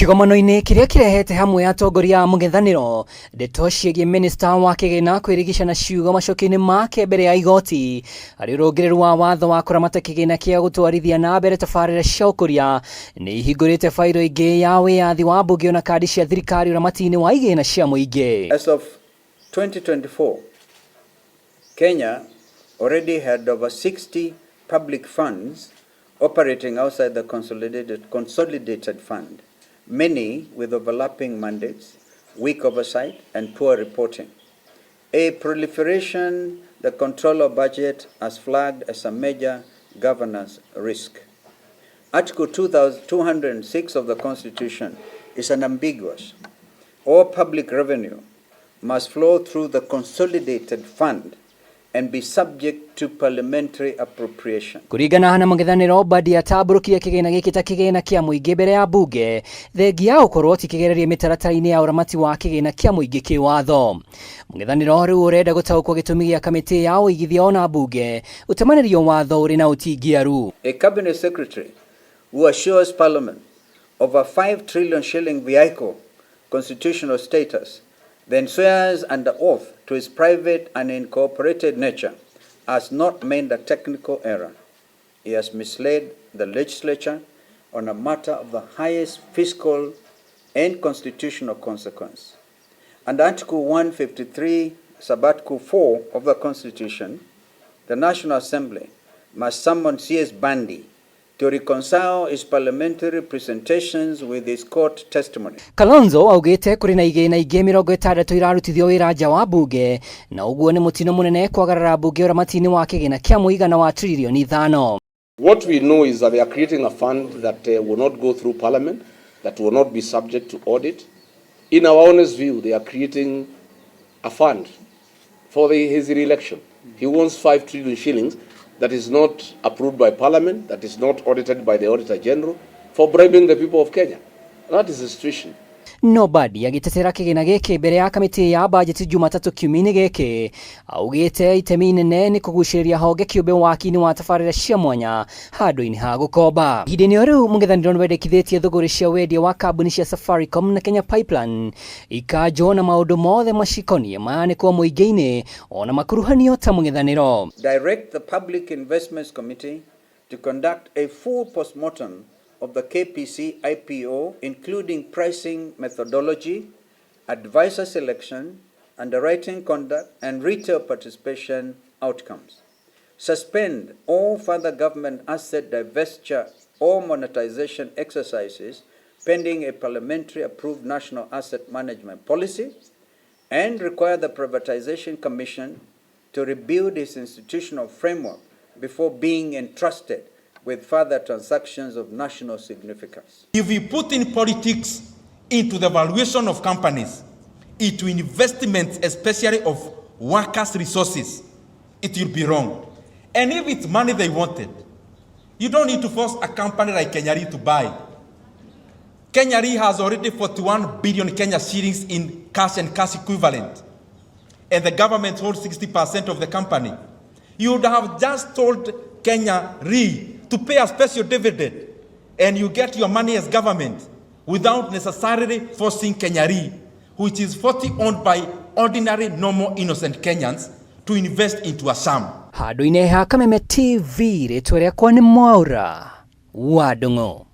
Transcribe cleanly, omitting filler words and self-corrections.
Kigomano-ini kiria kirehete hamwe atongoria Mung'ethaniro ndeto ciĩgiĩ MINISTA wa KIGINA kwĩrĩgĩca na ciugo macokia-inĩ make mbere ya igoti harĩ ũrũngĩrĩru wa watho wa kũramata kĩgĩna kĩa gũtwarithia na mbere tabarĩra cia ũkũria nĩ ihingũrĩte fairo ingĩ ya wĩyathi wa mbunge na kadi cia thirikari ũramati-inĩ wa igĩna cia mũingĩ. As of 2024, Kenya already had over 60 public funds operating outside the consolidated fund, many with overlapping mandates, weak oversight, and poor reporting. A proliferation, the control of budget has flagged as a major governance risk. Article 206 of the Constitution is unambiguous. All public revenue must flow through the consolidated fund and be subject to parliamentary appropriation. Kuringana na Mung'ethaniro, MBADI ataambũrũkirie kĩgĩna gĩkĩ ta kĩgĩna kĩa mũingĩ mbere ya mbunge thengia gũkorwo tikĩgereria mĩtaratara-inĩ ya ũramati wa kĩgĩna kĩa mũingĩ kĩwatho. Mung'ethaniro rĩu ũrenda gũtaũkwo gĩtũmi gĩa kamĩtĩ ya ũigithia ona mbunge ũtemanĩrio watho ũrĩ na ũtingiaru. A cabinet secretary who assures parliament of a 5 trillion shilling vehicle constitutional status then swears under oath to his private and incorporated nature has not made a technical error. He has misled the legislature on a matter of the highest fiscal and constitutional consequence. Under Article 153, Subarticle 4 of the Constitution, the National Assembly must summon CS Bandi to reconcile his parliamentary presentations with his court testimony. Kalonzo augite kuri na igĩna ingĩ 60 irarutithio wĩra nja wa mbunge na ũguo nĩ mũtino mũnene kwagarara mbunge ũramati-inĩ wa kĩgĩna kĩa mũigana wa trilioni 5. What we know is that they are creating a fund that will not go through parliament, that will not be subject to audit. In our honest view, they are creating a fund for his re-election. He wants 5 trillion shillings that is not approved by parliament, that is not audited by the Auditor General, for bribing the people of Kenya. That is the situation. MBADI agĩtetera kĩgĩna gĩkĩ mbere ya kamĩtĩ ya bajeti Jumatatũ kiumia-inĩ gĩkĩ augĩte itemi inene nĩ kũgucĩrĩria honge kĩũmbe waki-inĩ wa tabarĩra cia mwanya handũ-inĩ ha gũkomba. Ihinda-inĩ o rĩu Mung'ethaniro nĩwendekithĩtie thũgũrĩ cia wendia wa kambuni cia Safaricom na Kenya Pipeline ikanjwo na maũndũ mothe macikonie maanĩkwo mũingĩ-inĩ ona makuruhanio ta Mung'ethaniro. Direct the Public Investments Committee to conduct a full postmortem of the KPC IPO, including pricing methodology, advisor selection, underwriting conduct, and retail participation outcomes. Suspend all further government asset divestiture or monetization exercises pending a parliamentary approved national asset management policy, and require the Privatization Commission to rebuild its institutional framework before being entrusted with further transactions of national significance. If we put in politics into the valuation of companies, into investments, especially of workers' resources, it will be wrong. And if it's money they wanted, you don't need to force a company like KENYARI to buy. KENYARI has already 41 billion Kenya shillings in cash and cash equivalent, and the government holds 60% of the company. You would have just told KENYARI to pay a special dividend, and you get your money as government without necessarily forcing KENYARI, which is 40 owned by ordinary, normal, innocent Kenyans, to invest into a sham. Handũ-inĩ ha Kameme TV rĩtwa rĩakwa nĩ Mwaura wa Ndung'u.